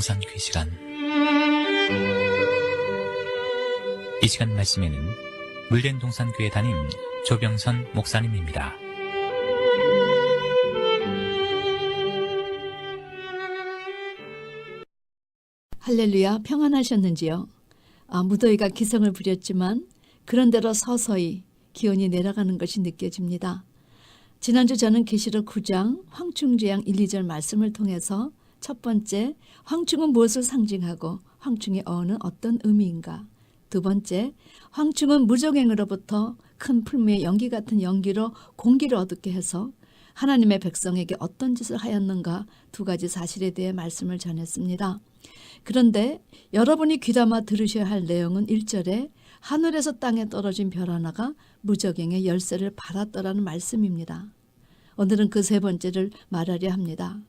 동산교회 시간. 이 시간 말씀에는 물된 동산교회 담임 조병선 목사님입니다. 할렐루야, 평안하셨는지요? 무더위가 기승을 부렸지만 그런대로 서서히 기온이 내려가는 것이 느껴집니다. 지난주 저는 계시록 9장 황충제양 1, 2절 말씀을 통해서 첫 번째, 황충은 무엇을 상징하고 황충의 어는 어떤 의미인가? 두 번째, 황충은 무적행으로부터 큰 풀무의 연기 같은 연기로 공기를 어둡게 해서 하나님의 백성에게 어떤 짓을 하였는가 두 가지 사실에 대해 말씀을 전했습니다. 그런데 여러분이 귀담아 들으셔야 할 내용은 1절에 하늘에서 땅에 떨어진 별 하나가 무적행의 열쇠를 받았더라는 말씀입니다. 오늘은 그 세 번째를 말하려 합니다.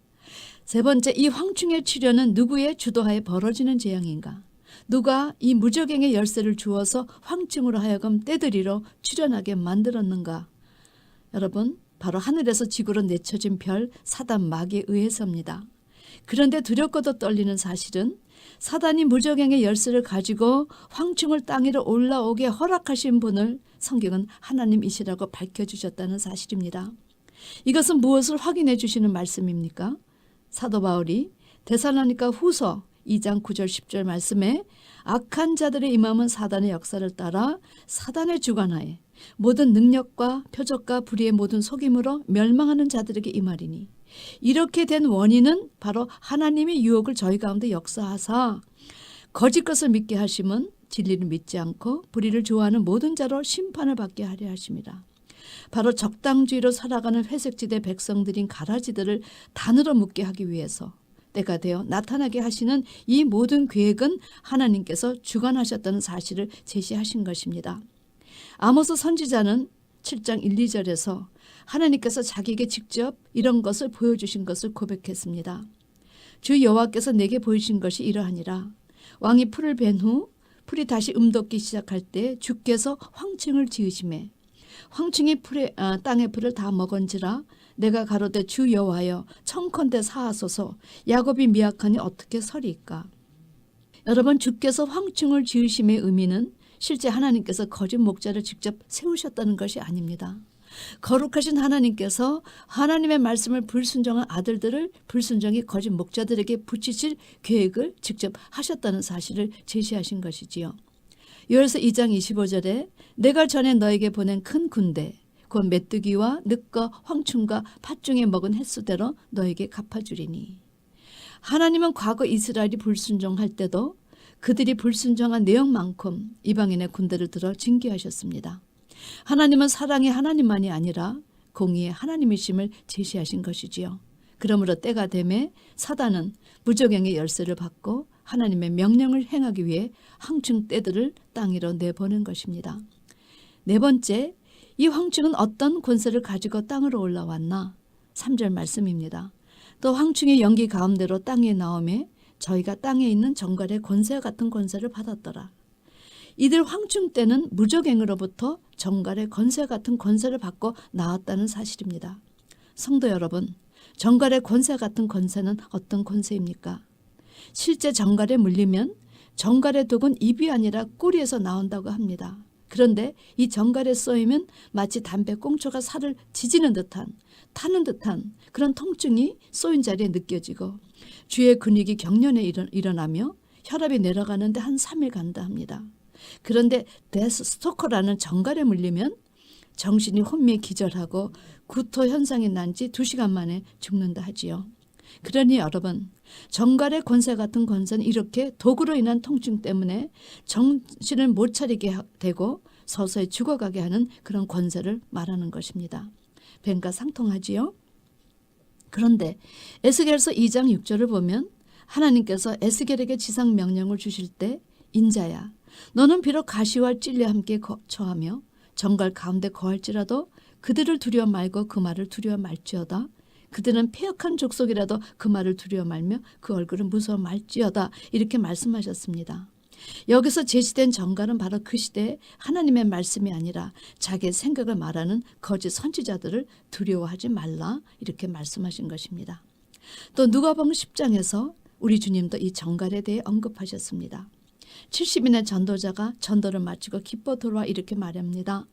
세 번째, 이 황충의 출현은 누구의 주도하에 벌어지는 재앙인가? 누가 이 무적행의 열쇠를 주어서 황충으로 하여금 떼들이로 출현하게 만들었는가? 여러분, 바로 하늘에서 지구로 내쳐진 별 사단 마귀에 의해서입니다. 그런데 두렵고도 떨리는 사실은 사단이 무적행의 열쇠를 가지고 황충을 땅 위로 올라오게 허락하신 분을 성경은 하나님이시라고 밝혀주셨다는 사실입니다. 이것은 무엇을 확인해 주시는 말씀입니까? 사도 바울이 데살로니가 후서 2장 9절 10절 말씀에 악한 자들의 임함은 사단의 역사를 따라 사단의 주관하에 모든 능력과 표적과 불의의 모든 속임으로 멸망하는 자들에게 임하리니 이렇게 된 원인은 바로 하나님의 유혹을 저희 가운데 역사하사 거짓 것을 믿게 하심은 진리를 믿지 않고 불의를 좋아하는 모든 자로 심판을 받게 하려 하심이라. 바로 적당주의로 살아가는 회색지대 백성들인 가라지들을 단으로 묶게 하기 위해서 때가 되어 나타나게 하시는 이 모든 계획은 하나님께서 주관하셨다는 사실을 제시하신 것입니다. 아모스 선지자는 7장 1, 2절에서 하나님께서 자기에게 직접 이런 것을 보여주신 것을 고백했습니다. 주 여호와께서 내게 보이신 것이 이러하니라. 왕이 풀을 벤 후 풀이 다시 음돋기 시작할 때 주께서 황충을 지으심에 황충이 땅의 풀을 다 먹은지라 내가 가로되 주 여호와여 청컨대 사하소서 야곱이 미약하니 어떻게 서리이까. 여러분, 주께서 황충을 지으심의 의미는 실제 하나님께서 거짓 목자를 직접 세우셨다는 것이 아닙니다. 거룩하신 하나님께서 하나님의 말씀을 불순종한 아들들을 불순종의 거짓 목자들에게 붙이실 계획을 직접 하셨다는 사실을 제시하신 것이지요. 요엘서 2장 25절에 내가 전에 너에게 보낸 큰 군대 곧 메뚜기와 늑과 황충과 팥중에 먹은 횟수대로 너에게 갚아주리니. 하나님은 과거 이스라엘이 불순종할 때도 그들이 불순종한 내용만큼 이방인의 군대를 들어 징계하셨습니다. 하나님은 사랑의 하나님만이 아니라 공의의 하나님이심을 제시하신 것이지요. 그러므로 때가 되매 사단은 무적행의 열쇠를 받고 하나님의 명령을 행하기 위해 황충 떼들을 땅 위로 내보낸 것입니다. 네 번째, 이 황충은 어떤 권세를 가지고 땅으로 올라왔나? 3절 말씀입니다. 또 황충의 연기 가운데로 땅에 나오매 저희가 땅에 있는 정갈의 권세와 같은 권세를 받았더라. 이들 황충 때는 무적행으로부터 정갈의 권세 같은 권세를 받고 나왔다는 사실입니다. 성도 여러분, 정갈의 권세 같은 권세는 어떤 권세입니까? 실제 정갈에 물리면 정갈의 독은 입이 아니라 꼬리에서 나온다고 합니다. 그런데 이 정갈에 쏘이면 마치 담배 꽁초가 살을 지지는 듯한 타는 듯한 그런 통증이 쏘인 자리에 느껴지고 주의 근육이 경련에 일어나며 혈압이 내려가는데 한 3일 간다 합니다. 그런데 데스 스토커라는 정갈에 물리면 정신이 혼미해 기절하고 구토 현상이 난 지 2시간 만에 죽는다 하지요. 그러니 여러분, 정갈의 권세 같은 권세는 이렇게 독으로 인한 통증 때문에 정신을 못 차리게 되고 서서히 죽어가게 하는 그런 권세를 말하는 것입니다. 뱀과 상통하지요. 그런데 에스겔서 2장 6절을 보면 하나님께서 에스겔에게 지상 명령을 주실 때 인자야 너는 비록 가시와 찔레 함께 처하며 정갈 가운데 거할지라도 그들을 두려워 말고 그 말을 두려워 말지어다. 그들은 패역한 족속이라도 그 말을 두려워 말며 그 얼굴은 무서워 말지어다. 이렇게 말씀하셨습니다. 여기서 제시된 정갈은 바로 그 시대에 하나님의 말씀이 아니라 자기의 생각을 말하는 거짓 선지자들을 두려워하지 말라 이렇게 말씀하신 것입니다. 또 누가복음 10장에서 우리 주님도 이 정갈에 대해 언급하셨습니다. 70인의 전도자가 전도를 마치고 기뻐 돌아와 이렇게 말합니다.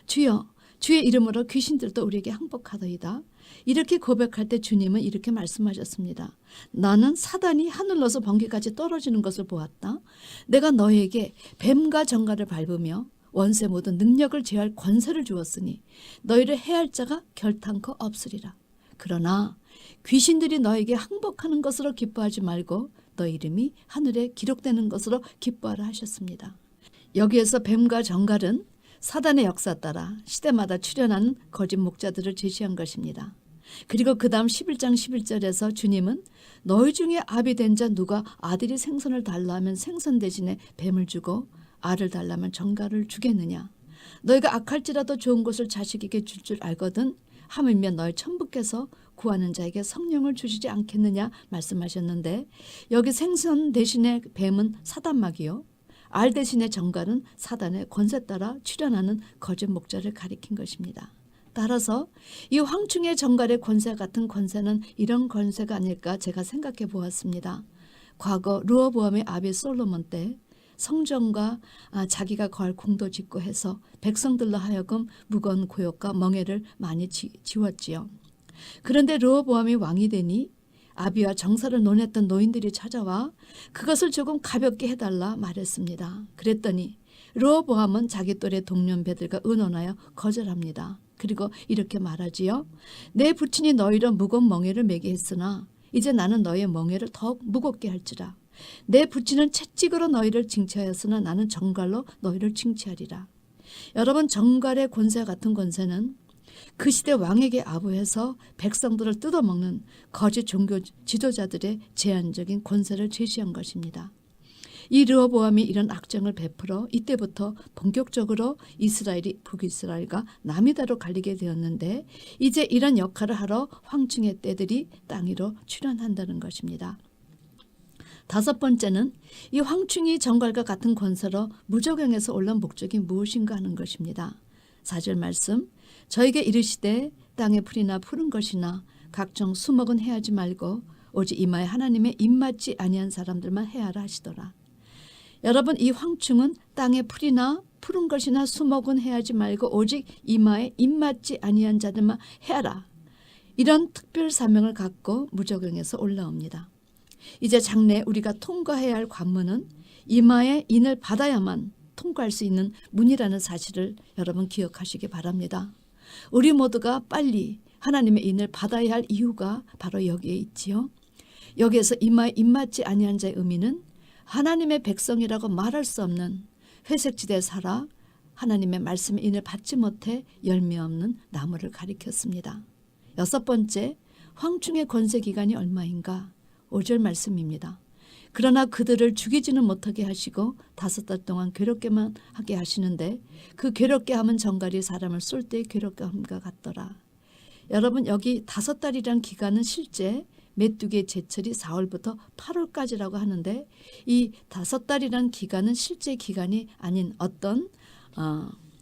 주여, 주의 이름으로 귀신들도 우리에게 항복하더이다. 이렇게 고백할 때 주님은 이렇게 말씀하셨습니다. 나는 사단이 하늘로서 번개까지 떨어지는 것을 보았다. 내가 너에게 뱀과 정갈을 밟으며 원수의 모든 능력을 제할 권세를 주었으니 너희를 해할 자가 결탄코 없으리라. 그러나 귀신들이 너에게 항복하는 것으로 기뻐하지 말고 너 이름이 하늘에 기록되는 것으로 기뻐하라 하셨습니다. 여기에서 뱀과 정갈은 사단의 역사 따라 시대마다 출현하는 거짓 목자들을 제시한 것입니다. 그리고 그 다음 11장 11절에서 주님은 너희 중에 아비 된 자 누가 아들이 생선을 달라 하면 생선 대신에 뱀을 주고 알을 달라면 정갈을 주겠느냐. 너희가 악할지라도 좋은 것을 자식에게 줄 알거든 하물며 너희 천부께서 구하는 자에게 성령을 주시지 않겠느냐 말씀하셨는데 여기 생선 대신에 뱀은 사단막이요. 알 대신에 정갈은 사단의 권세 따라 출현하는 거짓 목자를 가리킨 것입니다. 따라서 이 황충의 정갈의 권세 같은 권세는 이런 권세가 아닐까 제가 생각해 보았습니다. 과거 르호보암의 아비 솔로몬 때 성전과 자기가 거할 공도 짓고 해서 백성들로 하여금 무거운 고역과 멍에를 많이 지웠지요. 그런데 르호보암이 왕이 되니 아비와 정사를 논했던 노인들이 찾아와 그것을 조금 가볍게 해달라 말했습니다. 그랬더니 르호보암은 자기 또래 동년배들과 의논하여 거절합니다. 그리고 이렇게 말하지요. 내 부친이 너희로 무거운 멍에를 매게 했으나 이제 나는 너희의 멍에를 더욱 무겁게 할지라. 내 부친은 채찍으로 너희를 징치하였으나 나는 정갈로 너희를 징치하리라. 여러분, 정갈의 권세 같은 권세는 그 시대 왕에게 아부해서 백성들을 뜯어먹는 거짓 종교 지도자들의 제한적인 권세를 제시한 것입니다. 이 르호보암이 이런 악정을 베풀어 이때부터 본격적으로 이스라엘이 북이스라엘과 남이다로 갈리게 되었는데 이제 이런 역할을 하러 황충의 떼들이 땅 위로 출현한다는 것입니다. 다섯 번째는 이 황충이 정갈과 같은 권세로 무적행에서 올라온 목적이 무엇인가 하는 것입니다. 4절 말씀, 저에게 이르시되 땅의 풀이나 푸른 것이나 각종 수목은 해하지 말고 오직 이마에 하나님의 입맞지 아니한 사람들만 해하라 하시더라. 여러분, 이 황충은 땅의 풀이나 푸른 것이나 수목은 해하지 말고 오직 이마에 입맞지 아니한 자들만 해하라. 이런 특별 사명을 갖고 무적행에서 올라옵니다. 이제 장래 우리가 통과해야 할 관문은 이마에 인을 받아야만 통과할 수 있는 문이라는 사실을 여러분 기억하시기 바랍니다. 우리 모두가 빨리 하나님의 인을 받아야 할 이유가 바로 여기에 있지요. 여기에서 이마에 입맞지 아니한 자의 의미는 하나님의 백성이라고 말할 수 없는 회색지대에 살아 하나님의 말씀의 인을 받지 못해 열매 없는 나무를 가리켰습니다. 여섯 번째, 황충의 권세 기간이 얼마인가? 5절 말씀입니다. 그러나 그들을 죽이지는 못하게 하시고 5달 동안 괴롭게만 하게 하시는데 그 괴롭게 함은 정갈이 사람을 쏠 때 괴롭게 함과 같더라. 여러분, 여기 5달이란 기간은 실제 메뚜기의 제철이 4월부터 8월까지라고 하는데 이 5달이란 기간은 실제 기간이 아닌 어떤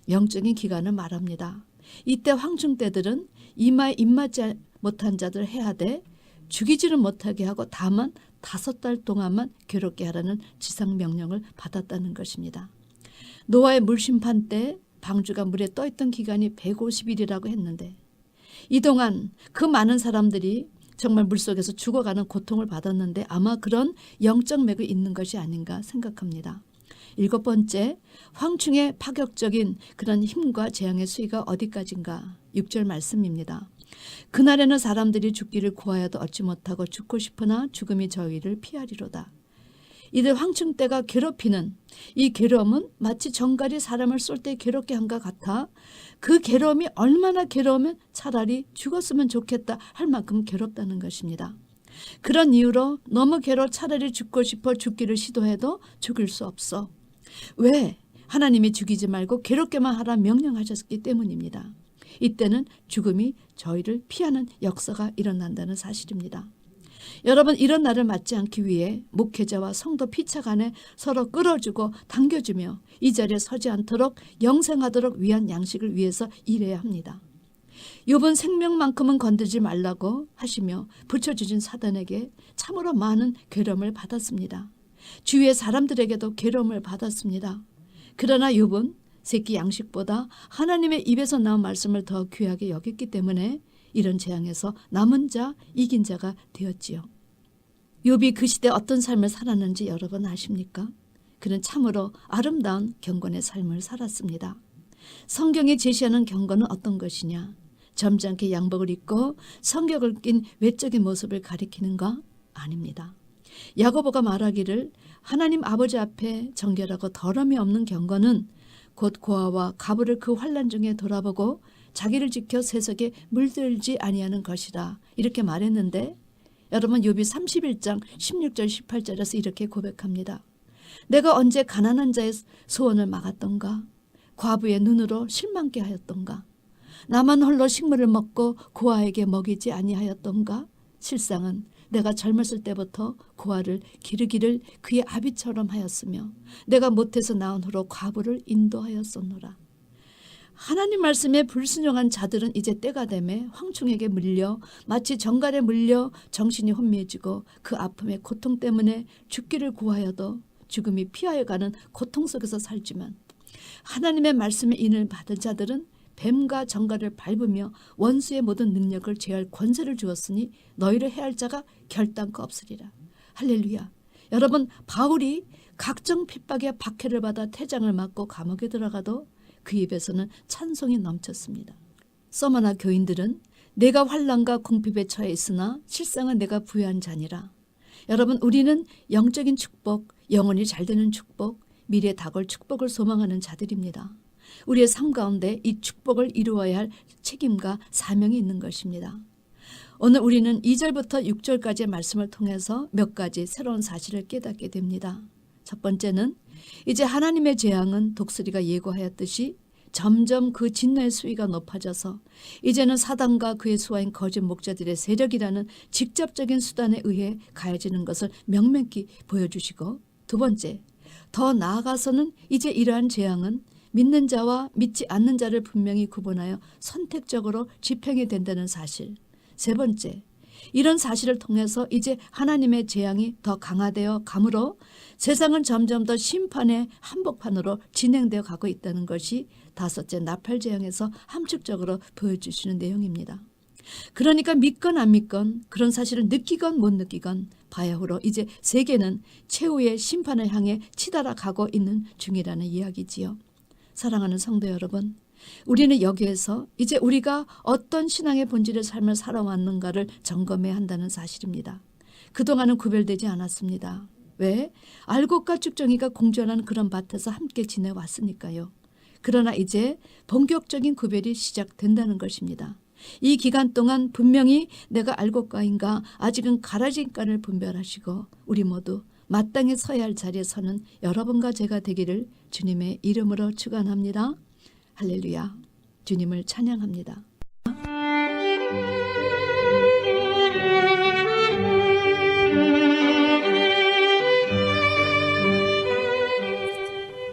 영적인 기간을 말합니다. 이때 황충 떼들은 이마에 입맞지 못한 자들 해하되 죽이지는 못하게 하고 다만 5달 동안만 괴롭게 하라는 지상명령을 받았다는 것입니다. 노아의 물심판 때 방주가 물에 떠있던 기간이 150일이라고 했는데 이 동안 그 많은 사람들이 정말 물속에서 죽어가는 고통을 받았는데 아마 그런 영적 맥이 있는 것이 아닌가 생각합니다. 7번째, 황충의 파격적인 그런 힘과 재앙의 수위가 어디까지인가? 6절 말씀입니다. 그날에는 사람들이 죽기를 구하여도 얻지 못하고 죽고 싶으나 죽음이 저희를 피하리로다. 이들 황충 떼가 괴롭히는 이 괴로움은 마치 정갈이 사람을 쏠 때 괴롭게 한것 같아 그 괴로움이 얼마나 괴로우면 차라리 죽었으면 좋겠다 할 만큼 괴롭다는 것입니다. 그런 이유로 너무 괴로워 차라리 죽고 싶어 죽기를 시도해도 죽일 수 없어. 왜? 하나님이 죽이지 말고 괴롭게만 하라 명령하셨기 때문입니다. 이때는 죽음이 저희를 피하는 역사가 일어난다는 사실입니다. 여러분, 이런 날을 맞지 않기 위해 목회자와 성도 피차 간에 서로 끌어주고 당겨주며 이 자리에 서지 않도록 영생하도록 위한 양식을 위해서 일해야 합니다. 욥은 생명만큼은 건드지 말라고 하시며 붙여주신 사단에게 참으로 많은 괴로움을 받았습니다. 주위의 사람들에게도 괴로움을 받았습니다. 그러나 욥은 새끼 양식보다 하나님의 입에서 나온 말씀을 더 귀하게 여겼기 때문에 이런 재앙에서 남은 자, 이긴 자가 되었지요. 욥이 그 시대 어떤 삶을 살았는지 여러분 아십니까? 그는 참으로 아름다운 경건의 삶을 살았습니다. 성경이 제시하는 경건은 어떤 것이냐? 점잖게 양복을 입고 성격을 낀 외적인 모습을 가리키는가? 아닙니다. 야고보가 말하기를 하나님 아버지 앞에 정결하고 더러움이 없는 경건은 곧 고아와 가부를 그 환난 중에 돌아보고 자기를 지켜 세속에 물들지 아니하는 것이라 이렇게 말했는데 여러분 욥이 31장 16절 18절에서 이렇게 고백합니다. 내가 언제 가난한 자의 소원을 막았던가? 과부의 눈으로 실망케 하였던가? 나만 홀로 식물을 먹고 고아에게 먹이지 아니하였던가? 실상은 내가 젊었을 때부터 고아를 기르기를 그의 아비처럼 하였으며 내가 못해서 낳은 후로 과부를 인도하였었노라. 하나님 말씀에 불순종한 자들은 이제 때가 되매 황충에게 물려 마치 정갈에 물려 정신이 혼미해지고 그 아픔의 고통 때문에 죽기를 구하여도 죽음이 피하여 가는 고통 속에서 살지만 하나님의 말씀에 인을 받은 자들은 뱀과 정갈을 밟으며 원수의 모든 능력을 제할 권세를 주었으니 너희를 해할 자가 결단코 없으리라. 할렐루야. 여러분 바울이 각종 핍박에 박해를 받아 태장을 맞고 감옥에 들어가도 그 입에서는 찬송이 넘쳤습니다. 서머나 교인들은 내가 환난과 궁핍에 처해 있으나 실상은 내가 부유한 자니라. 여러분 우리는 영적인 축복, 영혼이 잘 되는 축복, 미래에 다가올 축복을 소망하는 자들입니다. 우리의 삶 가운데 이 축복을 이루어야 할 책임과 사명이 있는 것입니다. 오늘 우리는 2절부터 6절까지의 말씀을 통해서 몇 가지 새로운 사실을 깨닫게 됩니다. 첫 번째는 이제 하나님의 재앙은 독수리가 예고하였듯이 점점 그 진노의 수위가 높아져서 이제는 사단과 그의 수하인 거짓 목자들의 세력이라는 직접적인 수단에 의해 가해지는 것을 명명히 보여주시고 두 번째, 더 나아가서는 이제 이러한 재앙은 믿는 자와 믿지 않는 자를 분명히 구분하여 선택적으로 집행이 된다는 사실. 세 번째, 이런 사실을 통해서 이제 하나님의 재앙이 더 강화되어 가므로 세상은 점점 더 심판의 한복판으로 진행되어 가고 있다는 것이 다섯째 나팔 재앙에서 함축적으로 보여주시는 내용입니다. 그러니까 믿건 안 믿건 그런 사실을 느끼건 못 느끼건 바야흐로 이제 세계는 최후의 심판을 향해 치달아 가고 있는 중이라는 이야기지요. 사랑하는 성도 여러분, 우리는 여기에서 이제 우리가 어떤 신앙의 본질의 삶을 살아왔는가를 점검해야 한다는 사실입니다. 그동안은 구별되지 않았습니다. 왜? 알곡과 쭉정이가 공존하는 그런 밭에서 함께 지내왔으니까요. 그러나 이제 본격적인 구별이 시작된다는 것입니다. 이 기간 동안 분명히 내가 알곡가인가 아직은 가라진가를 분별하시고 우리 모두 마땅히 서야 할 자리에 서는 여러분과 제가 되기를 주님의 이름으로 축원합니다. 할렐루야. 주님을 찬양합니다.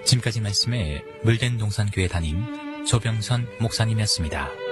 지금까지 말씀에 물된 동산교회 담임 조병선 목사님이었습니다.